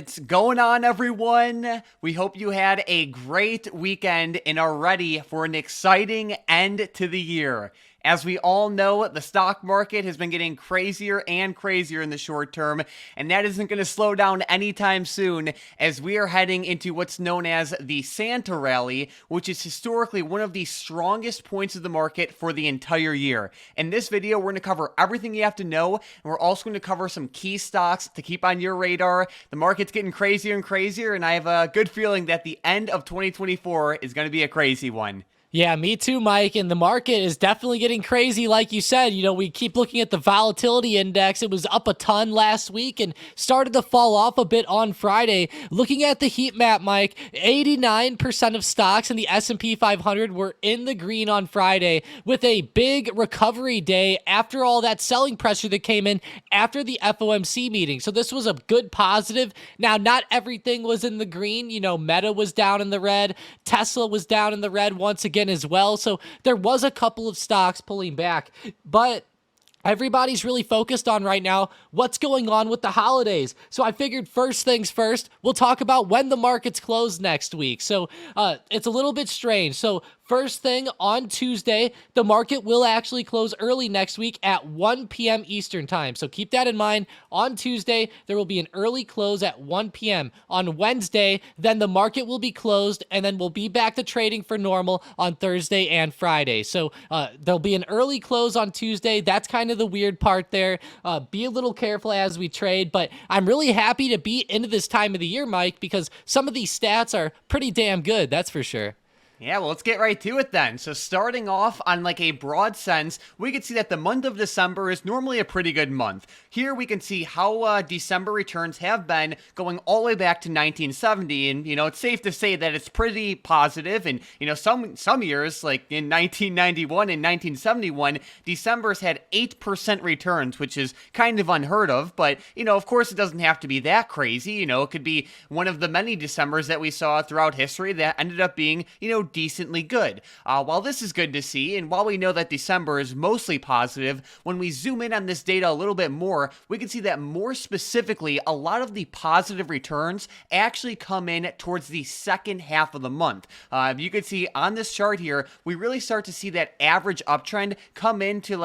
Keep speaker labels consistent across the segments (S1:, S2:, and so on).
S1: What's going on, everyone? We hope you had a great weekend and are ready for an exciting end to the year. As we all know, the stock market has been getting crazier and crazier in the short term, and that isn't going to slow down anytime soon as we are heading into what's known as the Santa rally, which is historically one of the strongest points of the market for the entire year. In this video, we're going to cover everything you have to know, and we're also going to cover some key stocks to keep on your radar. The market's getting crazier and crazier, and I have a good feeling that the end of 2024 is going to be a crazy one.
S2: Yeah, me too, Mike. And the market is definitely getting crazy. Like you said, we keep looking at the volatility index. It was up a ton last week and started to fall off a bit on Friday. Looking at the heat map, Mike, 89% of stocks in the S&P 500 were in the green on Friday with a big recovery day after all that selling pressure that came in after the FOMC meeting. So this was a good positive. Now, not everything was in the green. Meta was down in the red. Tesla was down in the red once again as well. So there was a couple of stocks pulling back, but everybody's really focused on right now what's going on with the holidays. So I figured first things first, we'll talk about when the markets close next week. So it's a little bit strange. So first thing, on Tuesday, the market will actually close early next week at 1 p.m. Eastern time. So keep that in mind. On Tuesday, there will be an early close at 1 p.m. On Wednesday, then the market will be closed, and then we'll be back to trading for normal on Thursday and Friday. So there'll be an early close on Tuesday. That's kind of the weird part there. Be a little careful as we trade, but I'm really happy to be into this time of the year, Mike, because some of these stats are pretty damn good. That's for sure.
S1: Yeah, well, let's get right to it then. So starting off on like a broad sense, we can see that the month of December is normally a pretty good month. Here we can see how December returns have been going all the way back to 1970. And, it's safe to say that it's pretty positive. And, some years, like in 1991 and 1971, December's had 8% returns, which is kind of unheard of. But, of course, it doesn't have to be that crazy. It could be one of the many Decembers that we saw throughout history that ended up being, decently good. While this is good to see, and while we know that December is mostly positive, when we zoom in on this data a little bit more, we can see that more specifically, a lot of the positive returns actually come in towards the second half of the month. You can see on this chart here, we really start to see that average uptrend come into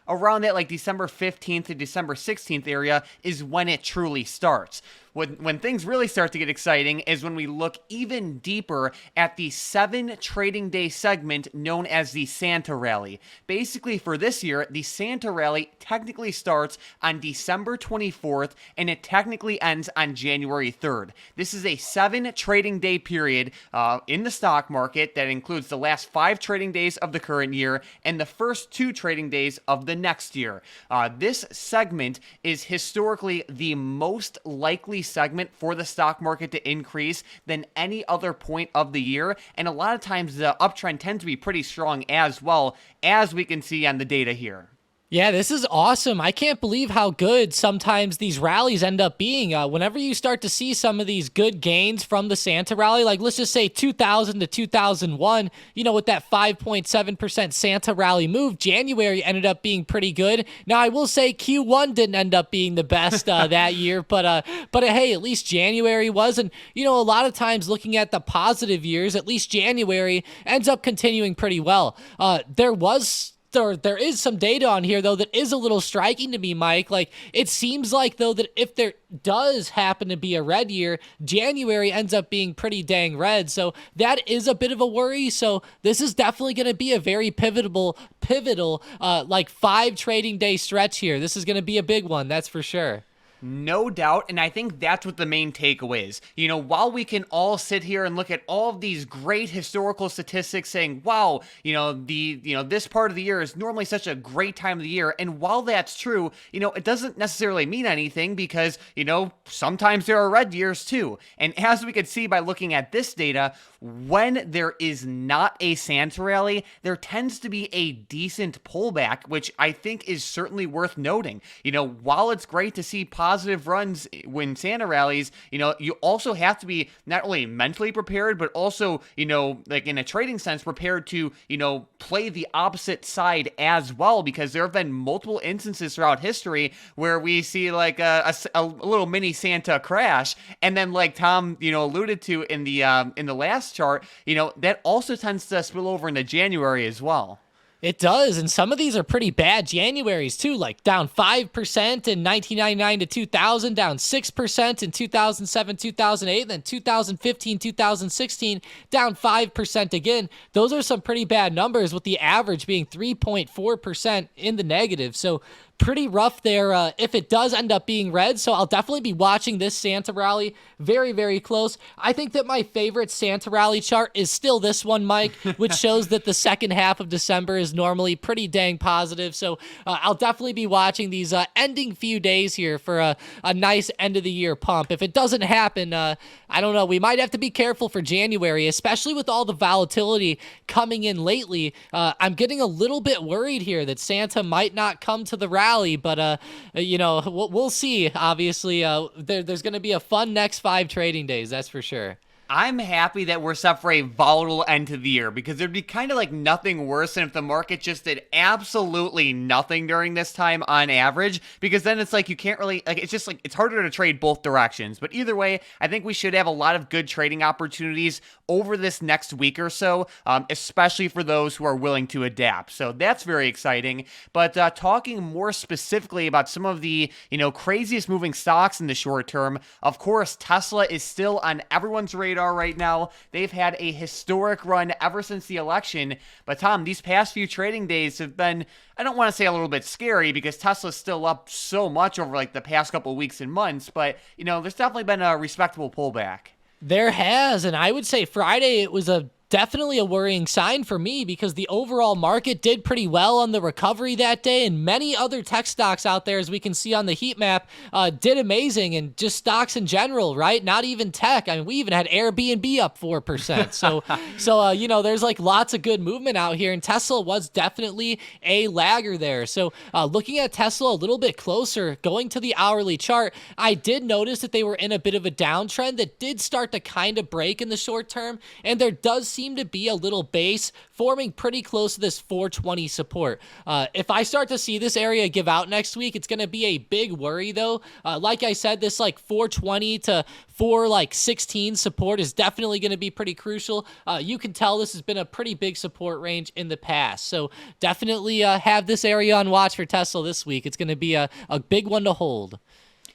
S1: around that December 15th to December 16th area is when it truly starts. When things really start to get exciting is when we look even deeper at the 7 trading day segment known as the Santa Rally. Basically, for this year, the Santa Rally technically starts on December 24th and it technically ends on January 3rd. This is a 7 trading day period in the stock market that includes the last 5 trading days of the current year and the first 2 trading days of the next year. This segment is historically the most likely segment for the stock market to increase than any other point of the year, and a lot of times the uptrend tends to be pretty strong as well, as we can see on the data here.
S2: Yeah, this is awesome. I can't believe how good sometimes these rallies end up being. Whenever you start to see some of these good gains from the Santa rally, like let's just say 2000 to 2001, with that 5.7% Santa rally move, January ended up being pretty good. Now, I will say Q1 didn't end up being the best that year, but hey, at least January was. And, a lot of times looking at the positive years, at least January ends up continuing pretty well. There is some data on here, though, that is a little striking to me, Mike. It seems like, though, that if there does happen to be a red year, January ends up being pretty dang red. So that is a bit of a worry. So this is definitely going to be a very pivotal 5 trading day stretch here. This is going to be a big one, that's for sure.
S1: No doubt, and I think that's what the main takeaway is. While we can all sit here and look at all of these great historical statistics saying, wow, this part of the year is normally such a great time of the year, and while that's true, it doesn't necessarily mean anything because, sometimes there are red years too. And as we can see by looking at this data, when there is not a Santa rally, there tends to be a decent pullback, which I think is certainly worth noting. While it's great to see positive positive runs when Santa rallies, you also have to be not only mentally prepared, but also, like in a trading sense, prepared to, play the opposite side as well, because there have been multiple instances throughout history where we see like a little mini Santa crash, and then like Tom, alluded to in the last chart, that also tends to spill over into January as well.
S2: It does, and some of these are pretty bad Januaries too, like down 5% in 1999 to 2000, down 6% in 2007, 2008, then 2015, 2016, down 5% again. Those are some pretty bad numbers, with the average being 3.4% in the negative. So pretty rough there if it does end up being red. So I'll definitely be watching this Santa rally very, very close. I think that my favorite Santa rally chart is still this one, Mike, which shows that the second half of December is normally pretty dang positive. So I'll definitely be watching these ending few days here for a nice end of the year pump. If it doesn't happen, I don't know. We might have to be careful for January, especially with all the volatility coming in lately. I'm getting a little bit worried here that Santa might not come to the rally, but we'll see. Obviously, there's going to be a fun next 5 trading days, that's for sure.
S1: I'm happy that we're set for a volatile end to the year, because there'd be kind of like nothing worse than if the market just did absolutely nothing during this time on average, because then it's like you can't really, like, it's just like it's harder to trade both directions. But either way, I think we should have a lot of good trading opportunities over this next week or so, especially for those who are willing to adapt. So that's very exciting. But talking more specifically about some of the, craziest moving stocks in the short term, of course, Tesla is still on everyone's radar right now. They've had a historic run ever since the election. But Tom, these past few trading days have been, I don't want to say a little bit scary, because Tesla's still up so much over like the past couple of weeks and months, but there's definitely been a respectable pullback.
S2: There has, and I would say Friday it was definitely a worrying sign for me, because the overall market did pretty well on the recovery that day, and many other tech stocks out there, as we can see on the heat map, did amazing, and just stocks in general, right? Not even tech. I mean, we even had Airbnb up 4%. So there's like lots of good movement out here, and Tesla was definitely a lagger there. So looking at Tesla a little bit closer, going to the hourly chart, I did notice that they were in a bit of a downtrend that did start to kind of break in the short term, and there does seem to be a little base forming pretty close to this 420 support. If I start to see this area give out next week, it's going to be a big worry though. Like I said, this like 420 to 416 support is definitely going to be pretty crucial. You can tell this has been a pretty big support range in the past. So definitely have this area on watch for Tesla this week. It's going to be a big one to hold.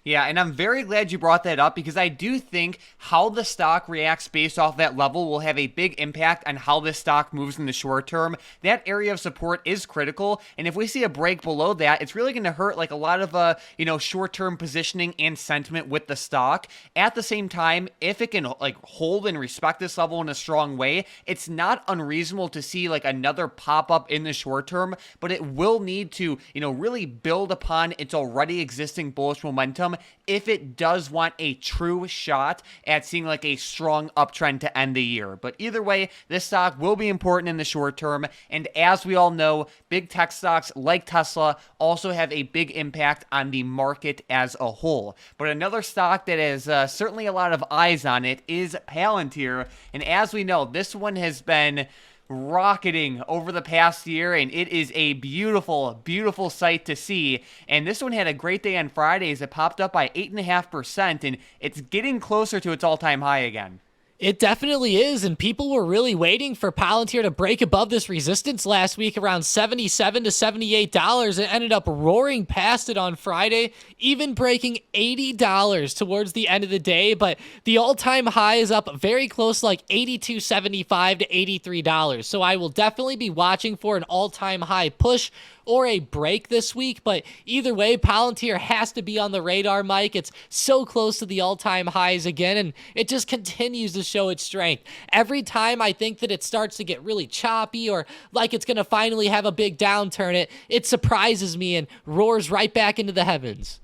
S1: Yeah, and I'm very glad you brought that up, because I do think how the stock reacts based off that level will have a big impact on how this stock moves in the short term. That area of support is critical, and if we see a break below that, it's really going to hurt like a lot of short-term positioning and sentiment with the stock. At the same time, if it can like hold and respect this level in a strong way, it's not unreasonable to see like another pop-up in the short term, but it will need to really build upon its already existing bullish momentum if it does want a true shot at seeing like a strong uptrend to end the year. But either way, this stock will be important in the short term, and as we all know, big tech stocks like Tesla also have a big impact on the market as a whole. But another stock that has certainly a lot of eyes on it is Palantir, and as we know, this one has been rocketing over the past year, and it is a beautiful, beautiful sight to see. And this one had a great day on Friday as it popped up by 8.5%, and it's getting closer to its all-time high again.
S2: It definitely is, and people were really waiting for Palantir to break above this resistance last week around $77 to $78. It ended up roaring past it on Friday, even breaking $80 towards the end of the day, but the all-time high is up very close, like $82.75 to $83. So I will definitely be watching for an all-time high push or a break this week, but either way, Palantir has to be on the radar, Mike. It's so close to the all-time highs again, and it just continues to show its strength. Every time I think that it starts to get really choppy or like it's going to finally have a big downturn, it surprises me and roars right back into the heavens.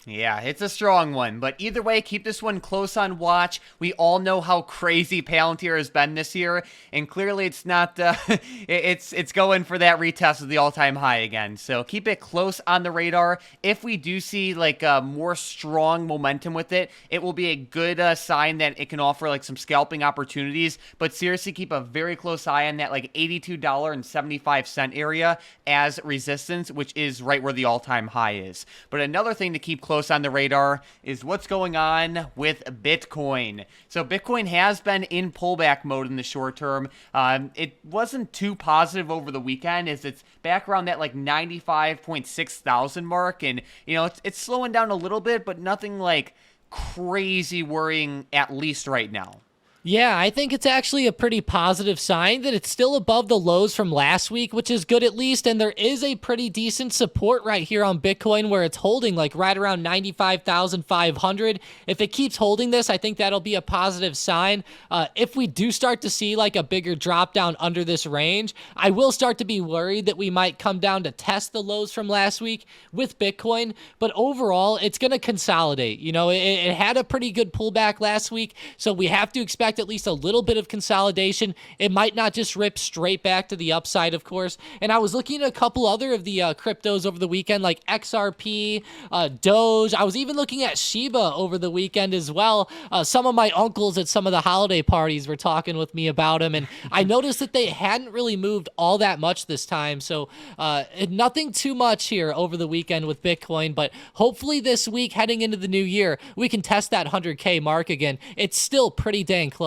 S1: Yeah, it's a strong one, but either way, keep this one close on watch. We all know how crazy Palantir has been this year, and clearly it's not. It's going for that retest of the all-time high again. So keep it close on the radar. If we do see like more strong momentum with it, it will be a good sign that it can offer like some scalping opportunities. But seriously, keep a very close eye on that like $82.75 area as resistance, which is right where the all-time high is. But another thing to keep close on the radar is what's going on with Bitcoin. So Bitcoin has been in pullback mode in the short term. It wasn't too positive over the weekend as it's back around that like 95.6 thousand mark. And, you know, it's slowing down a little bit, but nothing like crazy worrying, at least right now.
S2: Yeah, I think it's actually a pretty positive sign that it's still above the lows from last week, which is good at least. And there is a pretty decent support right here on Bitcoin where it's holding like right around 95,500. If it keeps holding this, I think that'll be a positive sign. If we do start to see like a bigger drop down under this range, I will start to be worried that we might come down to test the lows from last week with Bitcoin. But overall, it's going to consolidate. You know, it had a pretty good pullback last week, so we have to expect at least a little bit of consolidation. It might not just rip straight back to the upside, of course. And I was looking at a couple other of the cryptos over the weekend, like XRP, Doge. I was even looking at Shiba over the weekend as well. Some of my uncles at some of the holiday parties were talking with me about them, and I noticed that they hadn't really moved all that much this time. So nothing too much here over the weekend with Bitcoin, but hopefully this week heading into the new year, we can test that 100K mark again. It's still pretty dang close.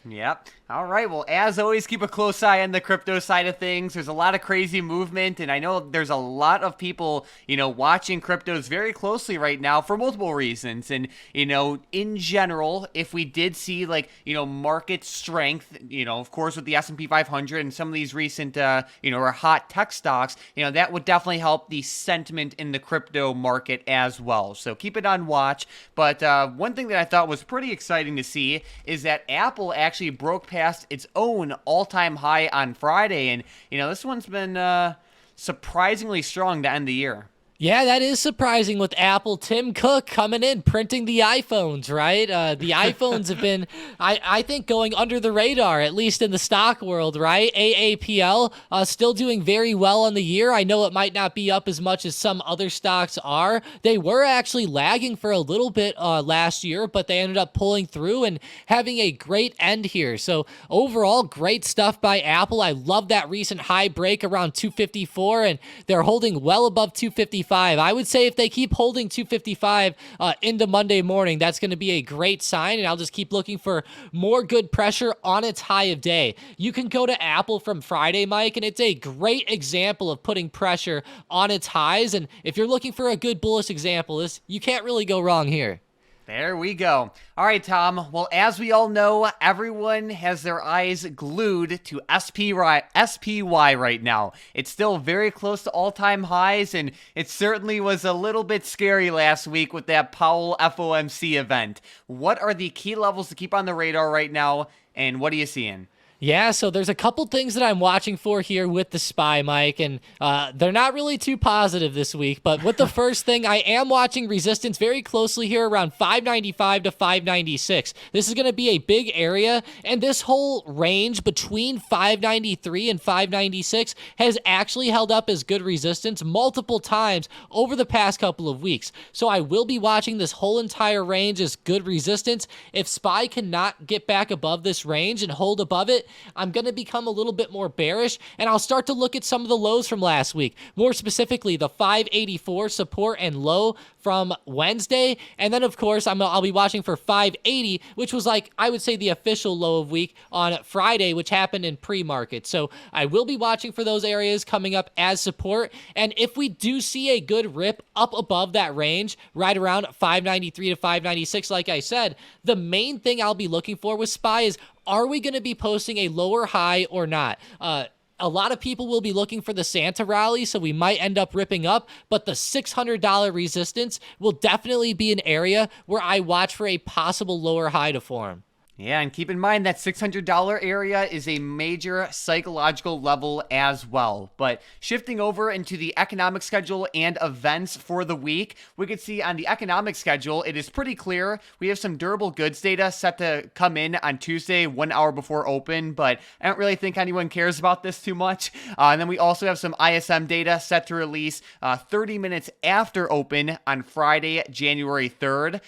S1: Yep. All right. Well, as always, keep a close eye on the crypto side of things. There's a lot of crazy movement, and I know there's a lot of people, you know, watching cryptos very closely right now for multiple reasons. And, you know, in general, if we did see like, you know, market strength, you know, of course, with the S&P 500 and some of these recent, you know, or hot tech stocks, you know, that would definitely help the sentiment in the crypto market as well. So keep it on watch. But one thing that I thought was pretty exciting to see is that Apple actually broke past its own all-time high on Friday, and you know this one's been surprisingly strong to end the year.
S2: Yeah, that is surprising with Apple. Tim Cook coming in, printing the iPhones, right? The iPhones have been, I think, going under the radar, at least in the stock world, right? AAPL still doing very well on the year. I know it might not be up as much as some other stocks are. They were actually lagging for a little bit last year, but they ended up pulling through and having a great end here. So overall, great stuff by Apple. I love that recent high break around 254, and they're holding well above 255. I would say if they keep holding 255 into Monday morning, that's going to be a great sign, and I'll just keep looking for more good pressure on its high of day. You can go to Apple from Friday, Mike, and it's a great example of putting pressure on its highs, and if you're looking for a good bullish example, you can't really go wrong here.
S1: There we go. All right, Tom. Well, as we all know, everyone has their eyes glued to SPY right now. It's still very close to all-time highs, and it certainly was a little bit scary last week with that Powell FOMC event. What are the key levels to keep on the radar right now, and what are you seeing?
S2: Yeah, so there's a couple things that I'm watching for here with the SPY, Mike, and they're not really too positive this week. But with the first thing, I am watching resistance very closely here around 595 to 596. This is going to be a big area, and this whole range between 593 and 596 has actually held up as good resistance multiple times over the past couple of weeks. So I will be watching this whole entire range as good resistance. If SPY cannot get back above this range and hold above it, I'm going to become a little bit more bearish, and I'll start to look at some of the lows from last week, more specifically the 584 support and low from Wednesday, and then of course I'll be watching for 580, which was like I would say the official low of week on Friday, which happened in pre-market. So I will be watching for those areas coming up as support, and if we do see a good rip up above that range, right around 593 to 596, like I said, the main thing I'll be looking for with SPY is, are we going to be posting a lower high or not? A lot of people will be looking for the Santa rally, so we might end up ripping up, but the $600 resistance will definitely be an area where I watch for a possible lower high to form.
S1: Yeah, and keep in mind that $600 area is a major psychological level as well. But shifting over into the economic schedule and events for the week, we can see on the economic schedule, it is pretty clear. We have some durable goods data set to come in on Tuesday, 1 hour before open, but I don't really think anyone cares about this too much. And then we also have some ISM data set to release 30 minutes after open on Friday, January 3rd.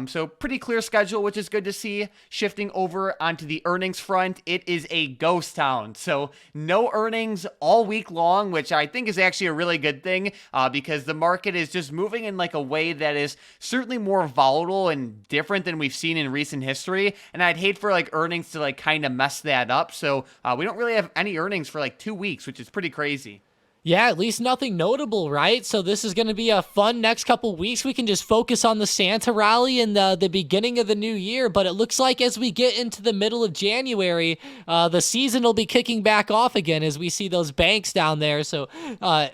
S1: So pretty clear schedule, which is good to see. Shifting over onto the earnings front, it is a ghost town. So no earnings all week long, which I think is actually a really good thing because the market is just moving in like a way that is certainly more volatile and different than we've seen in recent history. And I'd hate for like earnings to like kind of mess that up. So we don't really have any earnings for like 2 weeks, which is pretty crazy.
S2: Yeah, at least nothing notable, right? So this is going to be a fun next couple weeks. We can just focus on the Santa rally and the beginning of the new year. But it looks like as we get into the middle of January, the season will be kicking back off again as we see those banks down there. So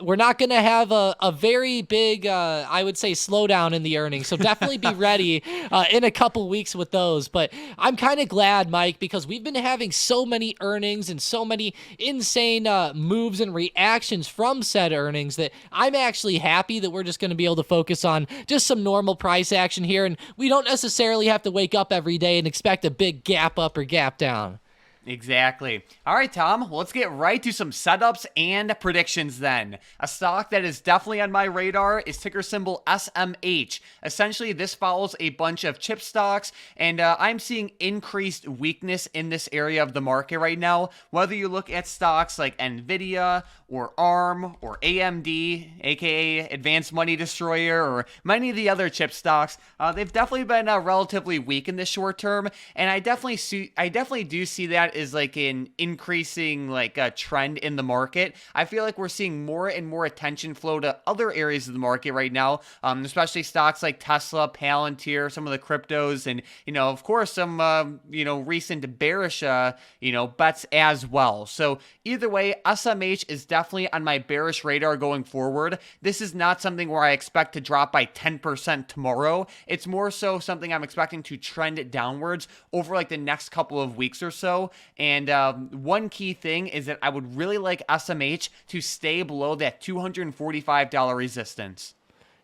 S2: we're not going to have a very big, I would say, slowdown in the earnings. So definitely be ready in a couple weeks with those. But I'm kind of glad, Mike, because we've been having so many earnings and so many insane moves and reactions from said earnings that I'm actually happy that we're just going to be able to focus on just some normal price action here, and we don't necessarily have to wake up every day and expect a big gap up or gap down.
S1: Exactly. All right, Tom, well, let's get right to some setups and predictions then. A stock that is definitely on my radar is ticker symbol SMH. Essentially, this follows a bunch of chip stocks, and I'm seeing increased weakness in this area of the market right now. Whether you look at stocks like NVIDIA or ARM or AMD, aka Advanced Money Destroyer, or many of the other chip stocks, they've definitely been relatively weak in the short term, and I definitely do see that is like an increasing like trend in the market. I feel like we're seeing more and more attention flow to other areas of the market right now, especially stocks like Tesla, Palantir, some of the cryptos, and of course some recent bearish bets as well. So either way, SMH is definitely on my bearish radar going forward. This is not something where I expect to drop by 10% tomorrow. It's more so something I'm expecting to trend downwards over like the next couple of weeks or so. And one key thing is that I would really like SMH to stay below that $245 resistance.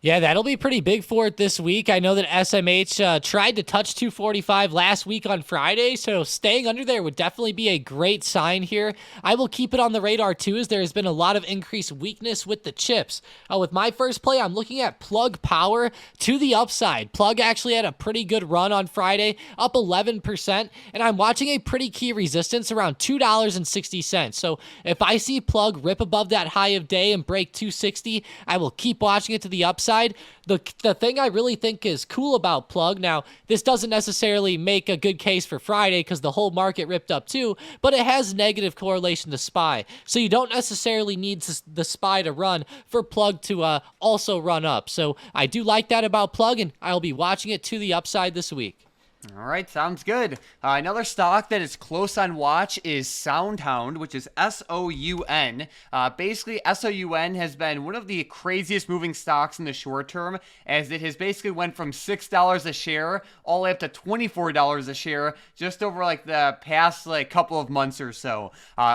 S2: Yeah, that'll be pretty big for it this week. I know that SMH tried to touch 245 last week on Friday, so staying under there would definitely be a great sign here. I will keep it on the radar too, as there has been a lot of increased weakness with the chips. With my first play, I'm looking at Plug Power to the upside. Plug actually had a pretty good run on Friday, up 11%, and I'm watching a pretty key resistance around $2.60. So if I see Plug rip above that high of day and break 260, I will keep watching it to the upside. The thing I really think is cool about Plug, now this doesn't necessarily make a good case for Friday because the whole market ripped up too, but it has negative correlation to SPY. So you don't necessarily need the SPY to run for Plug to also run up. So I do like that about Plug, and I'll be watching it to the upside this week.
S1: All right, sounds good. Another stock that is close on watch is SoundHound, which is SOUN. Basically, SOUN has been one of the craziest moving stocks in the short term, as it has basically went from $6 a share all the way up to $24 a share just over like the past like couple of months or so.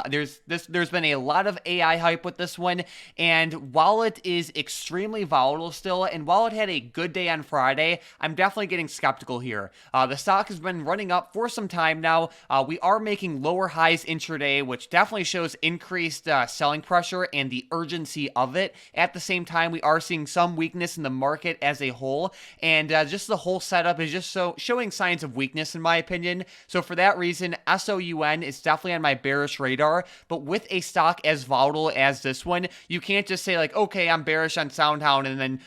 S1: There's been a lot of AI hype with this one, and while it is extremely volatile still, and while it had a good day on Friday, I'm definitely getting skeptical here. The stock has been running up for some time now. We are making lower highs intraday, which definitely shows increased selling pressure and the urgency of it. At the same time, we are seeing some weakness in the market as a whole, and just the whole setup is just showing signs of weakness in my opinion. So for that reason, SOUN is definitely on my bearish radar, but with a stock as volatile as this one, you can't just say like, okay, I'm bearish on SoundHound and then,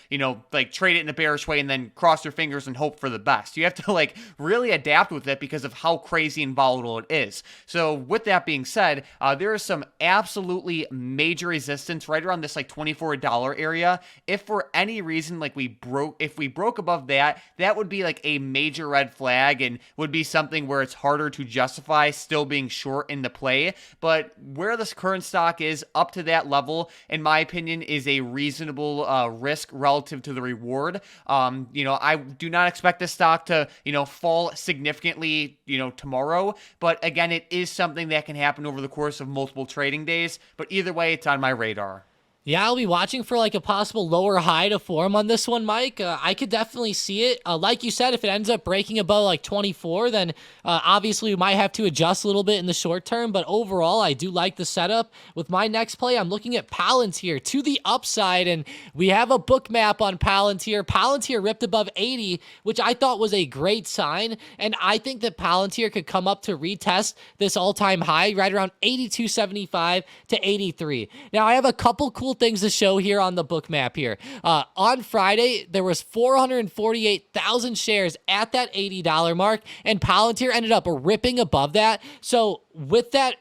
S1: like trade it in a bearish way and then cross your fingers and hope for the best. You have to like really adapt with it because of how crazy and volatile it is. So with that being said, there is some absolutely major resistance right around this like $24 area. If for any reason like if we broke above that, that would be like a major red flag and would be something where it's harder to justify still being short in the play. But where this current stock is up to that level, in my opinion, is a reasonable risk relative to the reward. I do not expect this stock to fall significantly, tomorrow. But again, it is something that can happen over the course of multiple trading days. But either way, it's on my radar.
S2: Yeah, I'll be watching for like a possible lower high to form on this one, Mike. I could definitely see it. Like you said, if it ends up breaking above like 24, then obviously we might have to adjust a little bit in the short term. But overall, I do like the setup. With my next play, I'm looking at Palantir to the upside, and we have a book map on Palantir. Palantir ripped above 80, which I thought was a great sign, and I think that Palantir could come up to retest this all-time high right around 82.75 to 83. Now, I have a couple cool things to show here on the book map here. On Friday, there was 448,000 shares at that $80 mark, and Palantir ended up ripping above that. So with that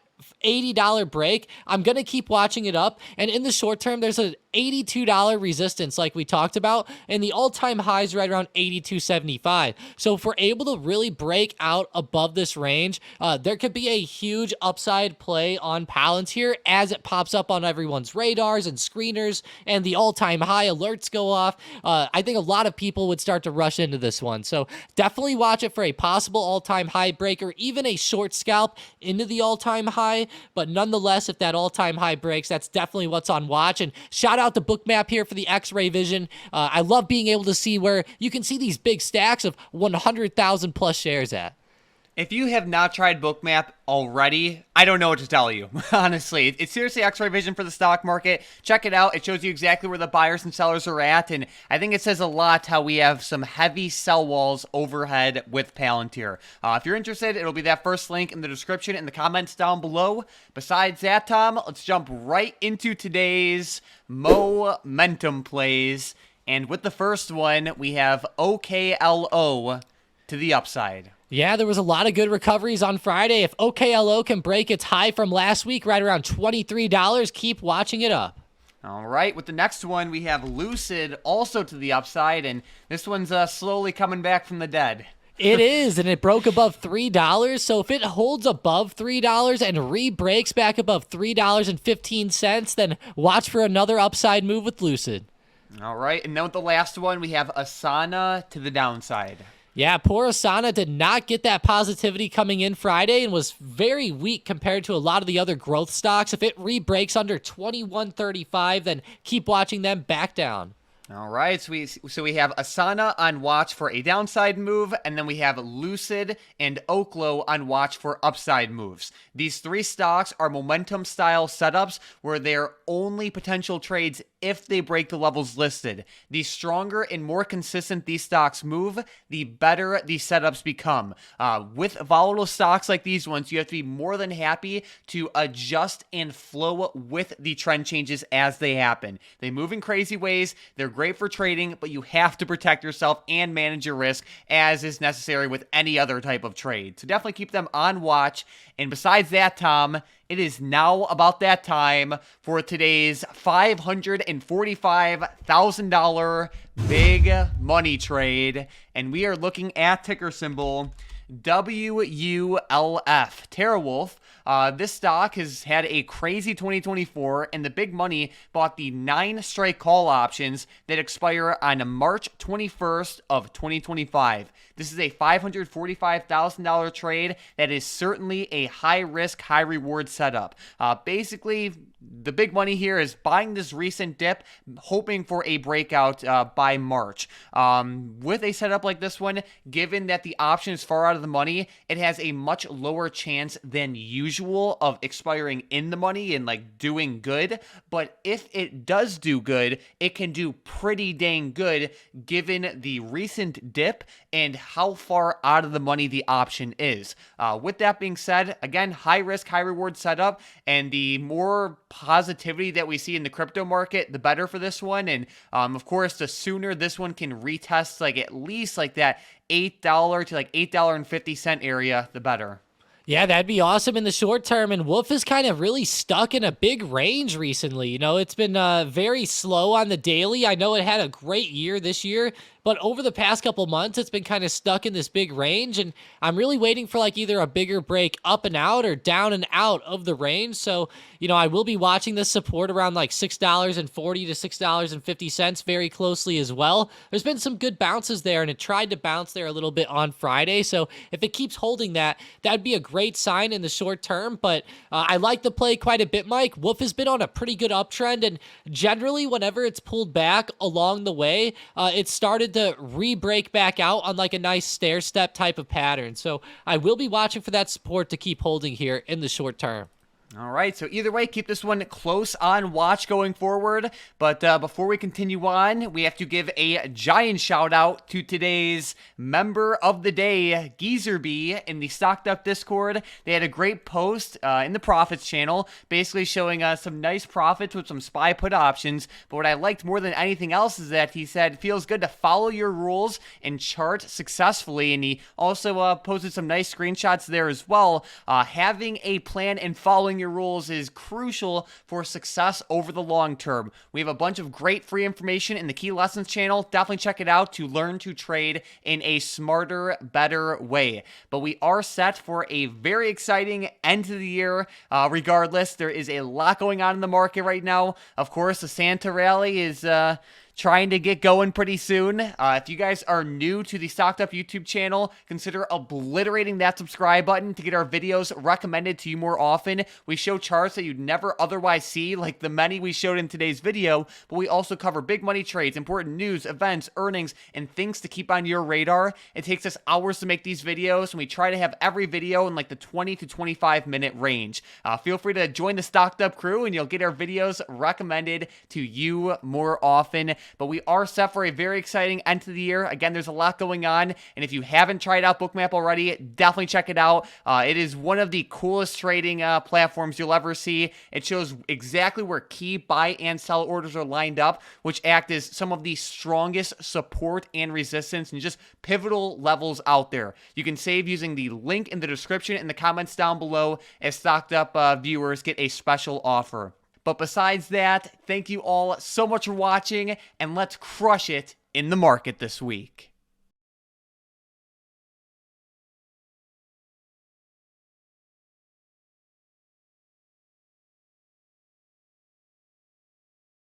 S2: $80 break, I'm going to keep watching it up. And in the short term, there's an $82 resistance like we talked about, and the all-time highs right around 82.75. So if we're able to really break out above this range, there could be a huge upside play on Palantir as it pops up on everyone's radars and screeners, and the all-time high alerts go off. I think a lot of people would start to rush into this one. So definitely watch it for a possible all-time high break or even a short scalp into the all-time high. But nonetheless, if that all-time high breaks, that's definitely what's on watch. And shout out the book map here for the X-ray vision. I love being able to see where you can see these big stacks of 100,000 plus shares at.
S1: If you have not tried Bookmap already, I don't know what to tell you. Honestly, it's seriously X-ray vision for the stock market. Check it out. It shows you exactly where the buyers and sellers are at, and I think it says a lot how we have some heavy sell walls overhead with Palantir. If you're interested, it'll be that first link in the description and the comments down below. Besides that, Tom, let's jump right into today's momentum plays. And with the first one, we have OKLO to the upside.
S2: Yeah, there was a lot of good recoveries on Friday. If OKLO can break its high from last week, right around $23, keep watching it up.
S1: All right, with the next one, we have Lucid also to the upside, and this one's slowly coming back from the dead.
S2: It is, and it broke above $3. So if it holds above $3 and re-breaks back above $3.15, then watch for another upside move with Lucid.
S1: All right, and then with the last one, we have Asana to the downside.
S2: Yeah, poor Asana did not get that positivity coming in Friday and was very weak compared to a lot of the other growth stocks. If it re-breaks under 21.35, then keep watching them back down.
S1: All right, so we have Asana on watch for a downside move, and then we have Lucid and Oklo on watch for upside moves. These three stocks are momentum-style setups where they're only potential trades if they break the levels listed. The stronger and more consistent these stocks move, the better these setups become. With volatile stocks like these ones, you have to be more than happy to adjust and flow with the trend changes as they happen. They move in crazy ways. They're great for trading, but you have to protect yourself and manage your risk as is necessary with any other type of trade. So definitely keep them on watch. And besides that, Tom, it is now about that time for today's $545,000 big money trade. And we are looking at ticker symbol WULF, TeraWulf. This stock has had a crazy 2024, and the big money bought the 9 strike call options that expire on March 21st of 2025. This is a $545,000 trade that is certainly a high-risk, high-reward setup. Basically, the big money here is buying this recent dip, hoping for a breakout by March. With a setup like this one, given that the option is far out of the money, it has a much lower chance than usual of expiring in the money and like doing good. But if it does do good, it can do pretty dang good given the recent dip and how far out of the money the option is. With that being said, again, high risk, high reward setup, and the more positivity that we see in the crypto market, the better for this one. And of course, the sooner this one can retest like at least like that $8 to like $8.50 area, the better.
S2: Yeah, that'd be awesome in the short term. And Wolf is kind of really stuck in a big range recently. You know, it's been very slow on the daily. I know it had a great year this year, but over the past couple months, it's been kind of stuck in this big range, and I'm really waiting for like either a bigger break up and out or down and out of the range. So, I will be watching this support around like $6.40 to $6.50 very closely as well. There's been some good bounces there, and it tried to bounce there a little bit on Friday. So if it keeps holding that, that'd be a great sign in the short term. But I like the play quite a bit, Mike. Wolf has been on a pretty good uptrend, and generally whenever it's pulled back along the way, it started to re-break back out on like a nice stair step type of pattern. So I will be watching for that support to keep holding here in the short term.
S1: All right, so either way, keep this one close on watch going forward. But before we continue on, we have to give a giant shout out to today's member of the day, Geezerby, in the Stocked Up Discord. They had a great post in the profits channel, basically showing us some nice profits with some SPY put options. But what I liked more than anything else is that he said, feels good to follow your rules and chart successfully. And he also posted some nice screenshots there as well. Having a plan and following your rules is crucial for success over the long term. We have a bunch of great free information in the Key Lessons channel. Definitely check it out to learn to trade in a smarter, better way. But we are set for a very exciting end to the year. Regardless, there is a lot going on in the market right now. Of course, the Santa rally is trying to get going pretty soon. If you guys are new to the Stocked Up YouTube channel, consider obliterating that subscribe button to get our videos recommended to you more often. We show charts that you'd never otherwise see, like the many we showed in today's video, but we also cover big money trades, important news, events, earnings, and things to keep on your radar. It takes us hours to make these videos, and we try to have every video in like the 20 to 25 minute range. Feel free to join the Stocked Up crew, and you'll get our videos recommended to you more often. But we are set for a very exciting end to the year. Again, there's a lot going on, and if you haven't tried out Bookmap already, definitely check it out. It is one of the coolest trading platforms you'll ever see. It shows exactly where key buy and sell orders are lined up, which act as some of the strongest support and resistance and just pivotal levels out there. You can save using the link in the description and the comments down below, as Stocked Up viewers get a special offer. But besides that, thank you all so much for watching, and let's crush it in the market this week.